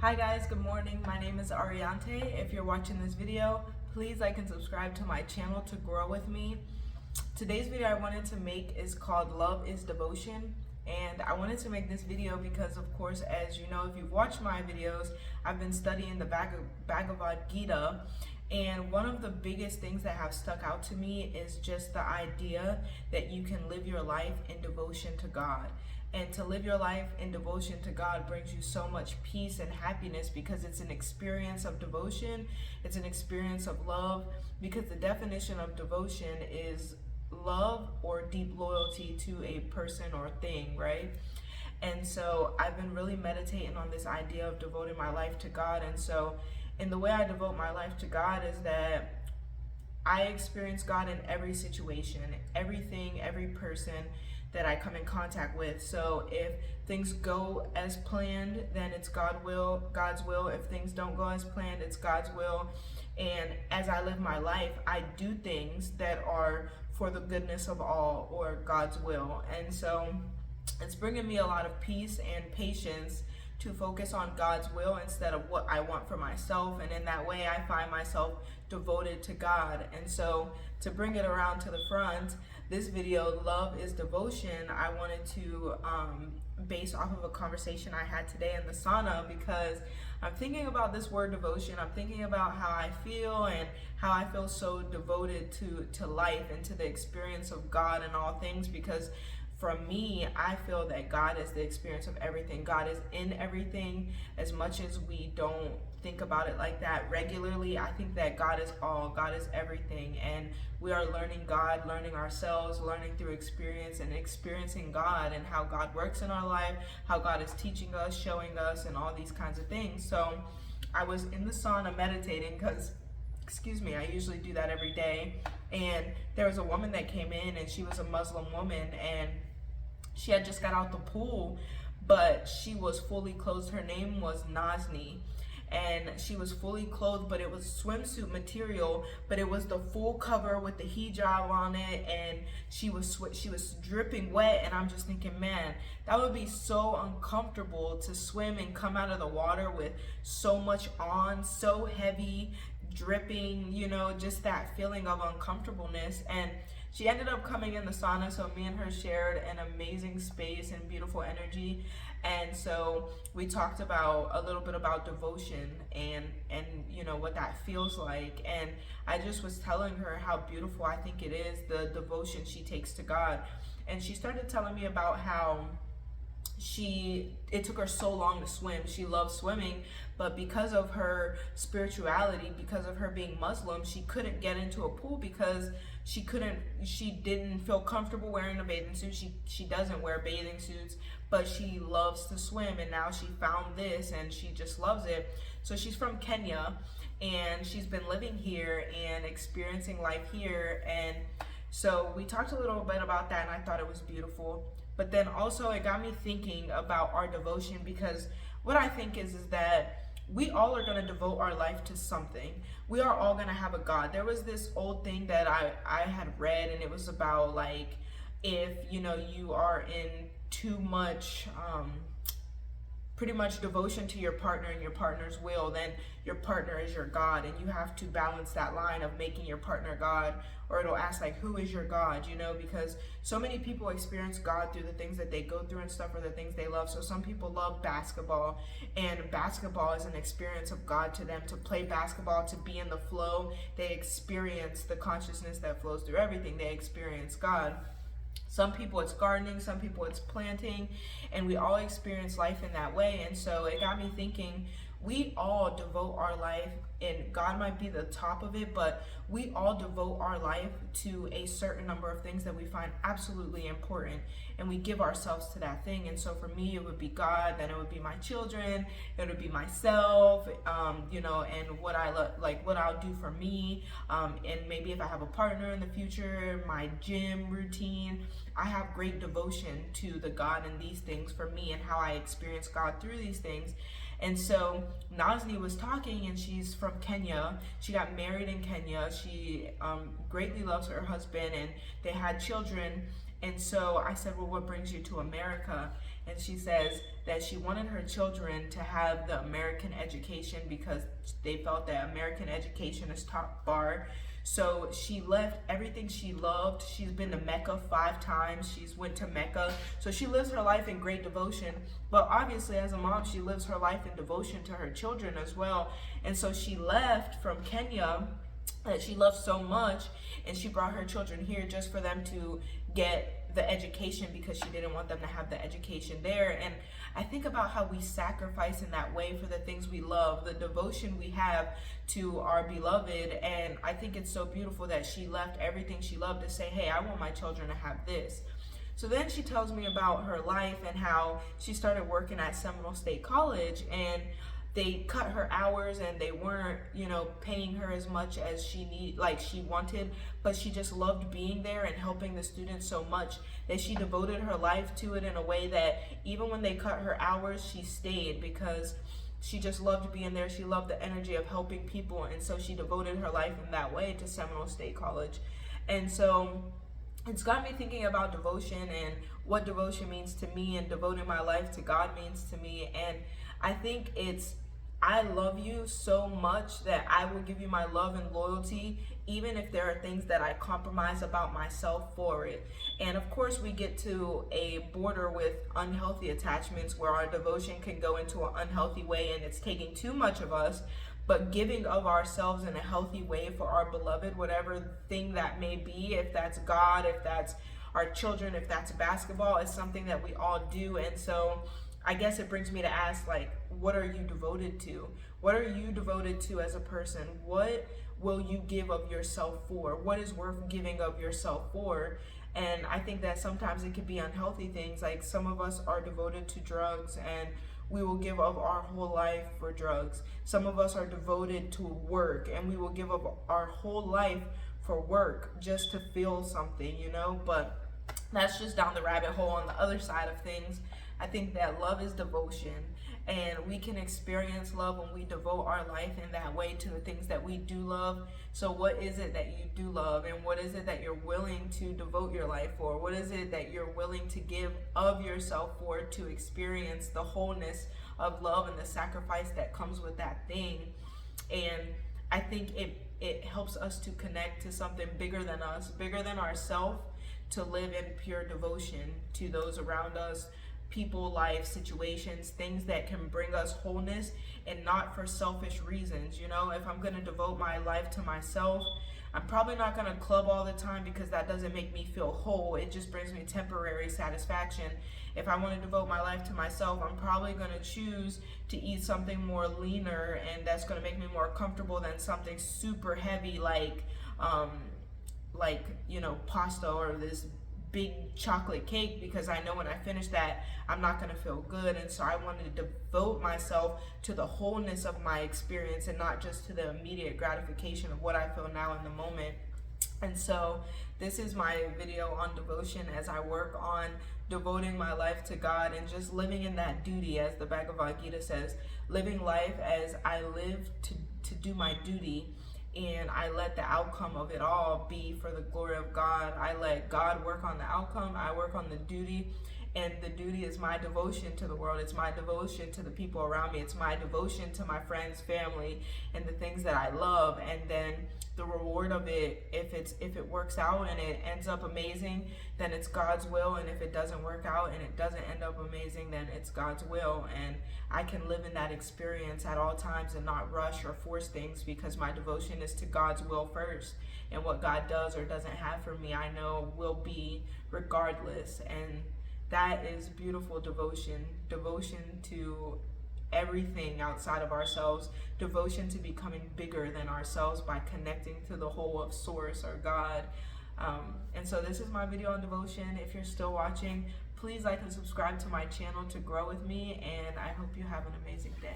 Hi guys, good morning. My name is Ariante. If you're watching this video, please like and subscribe to my channel to grow with me. Today's video I wanted to make is called Love is Devotion. And I wanted to make this video because, of course, as you know, if you've watched my videos, I've been studying the Bhagavad Gita. And one of the biggest things that have stuck out to me is just the idea that you can live your life in devotion to God. And to live your life in devotion to God brings you so much peace and happiness because it's an experience of devotion. It's an experience of love, because the definition of devotion is love or deep loyalty to a person or thing, right? And so I've been really meditating on this idea of devoting my life to God. And so in the way I devote my life to God is that I experience God in every situation, everything, every person that I come in contact with. So if things go as planned, then it's God's will. If things don't go as planned, it's God's will. And as I live my life, I do things that are for the goodness of all, or God's will. And so it's bringing me a lot of peace and patience to focus on God's will instead of what I want for myself. And in that way, I find myself devoted to God. And so to bring it around to the front, this video, Love is Devotion, I wanted to base off of a conversation I had today in the sauna, because I'm thinking about this word devotion. I'm thinking about how I feel and how I feel so devoted to life and to the experience of God and all things, because for me, I feel that God is the experience of everything. God is in everything. As much as we don't think about it like that regularly, I think that God is all, God is everything. And we are learning God, learning ourselves, learning through experience and experiencing God and how God works in our life, how God is teaching us, showing us, and all these kinds of things. So I was in the sauna meditating because, excuse me, I usually do that every day. And there was a woman that came in, and she was a Muslim woman, and she had just got out the pool, but she was fully clothed. Her name was Nazni, and she was fully clothed, but it was swimsuit material, but it was the full cover with the hijab on it, and she was dripping wet. And I'm just thinking, man, that would be so uncomfortable to swim and come out of the water with so much on, so heavy, dripping, you know, just that feeling of uncomfortableness. And she ended up coming in the sauna, so me and her shared an amazing space and beautiful energy. And so we talked about a little bit about devotion and you know what that feels like. And I just was telling her how beautiful I think it is, the devotion she takes to God. And she started telling me about how it took her so long to swim. She loves swimming, but because of her spirituality, because of her being Muslim, she couldn't get into a pool because she didn't feel comfortable wearing a bathing suit. She doesn't wear bathing suits, but she loves to swim, and now she found this and she just loves it. So she's from Kenya, and she's been living here and experiencing life here. And so we talked a little bit about that, and I thought it was beautiful. But then also it got me thinking about our devotion, because what I think is that we all are going to devote our life to something. We are all going to have a God. There was this old thing that I had read, and it was about, like, if, you know, you are in too much pretty much devotion to your partner and your partner's will, then your partner is your God, and you have to balance that line of making your partner God. Or it'll ask, like, who is your God, you know, because so many people experience God through the things that they go through and stuff, or the things they love. So some people love basketball, and basketball is an experience of God to them. To play basketball, to be in the flow, they experience the consciousness that flows through everything. They experience God. Some people it's gardening, some people it's planting, and we all experience life in that way. And so it got me thinking, we all devote our life, and God might be the top of it, but we all devote our life to a certain number of things that we find absolutely important, and we give ourselves to that thing. And so for me, it would be God, then it would be my children, it would be myself, you know, and what I'll do for me, and maybe if I have a partner in the future, my gym routine. I have great devotion to the God in these things for me, and how I experience God through these things. And so Nazni was talking, and she's from Kenya. She got married in Kenya. She greatly loves her husband, and they had children. And so I said, well, what brings you to America? and she says that she wanted her children to have the American education because they felt that American education is top bar. So she left everything she loved. She's been to Mecca 5 times. She's went to Mecca. So she lives her life in great devotion. But obviously as a mom, she lives her life in devotion to her children as well. And so she left from Kenya that she loved so much, and she brought her children here just for them to get the education because she didn't want them to have the education there. And I think about how we sacrifice in that way for the things we love, the devotion we have to our beloved. And I think it's so beautiful that she left everything she loved to say, hey, I want my children to have this. So then she tells me about her life and how she started working at Seminole State College, and they cut her hours and they weren't, paying her as much as she wanted, but she just loved being there and helping the students so much that she devoted her life to it in a way that even when they cut her hours, she stayed because she just loved being there. She loved the energy of helping people, and so she devoted her life in that way to Seminole State College. And so it's got me thinking about devotion and what devotion means to me, and devoting my life to God means to me. And I think it's, I love you so much that I will give you my love and loyalty, even if there are things that I compromise about myself for it. And of course, we get to a border with unhealthy attachments where our devotion can go into an unhealthy way and it's taking too much of us. But giving of ourselves in a healthy way for our beloved, whatever thing that may be, if that's God, if that's our children, if that's basketball, is something that we all do. And so I guess it brings me to ask, what are you devoted to? What are you devoted to as a person? What will you give of yourself for? What is worth giving of yourself for? And I think that sometimes it could be unhealthy things. Like some of us are devoted to drugs and we will give of our whole life for drugs. Some of us are devoted to work and we will give of our whole life for work just to feel something, but that's just down the rabbit hole on the other side of things. I think that love is devotion, and we can experience love when we devote our life in that way to the things that we do love. So what is it that you do love, and what is it that you're willing to devote your life for? What is it that you're willing to give of yourself for, to experience the wholeness of love and the sacrifice that comes with that thing? And I think it helps us to connect to something bigger than us, bigger than ourselves, to live in pure devotion to those around us, people, life, situations, things that can bring us wholeness, and not for selfish reasons. If I'm going to devote my life to myself, I'm probably not going to club all the time because that doesn't make me feel whole. It just brings me temporary satisfaction. If I want to devote my life to myself, I'm probably going to choose to eat something more leaner, and that's going to make me more comfortable than something super heavy like pasta or this big chocolate cake, because I know when I finish that, I'm not going to feel good. And so I wanted to devote myself to the wholeness of my experience and not just to the immediate gratification of what I feel now in the moment. And so this is my video on devotion as I work on devoting my life to God and just living in that duty, as the Bhagavad Gita says, living life as I live to do my duty. And I let the outcome of it all be for the glory of God. I let God work on the outcome. I work on the duty. And the duty is my devotion to the world. It's my devotion to the people around me. It's my devotion to my friends, family, and the things that I love. And then the reward of it, if it works out and it ends up amazing, then it's God's will. And if it doesn't work out and it doesn't end up amazing, then it's God's will. And I can live in that experience at all times and not rush or force things, because my devotion is to God's will first. And what God does or doesn't have for me, I know will be regardless. And that is beautiful devotion. Devotion to everything outside of ourselves. Devotion to becoming bigger than ourselves by connecting to the whole of Source or God. And so this is my video on devotion. If you're still watching, please like and subscribe to my channel to grow with me. And I hope you have an amazing day.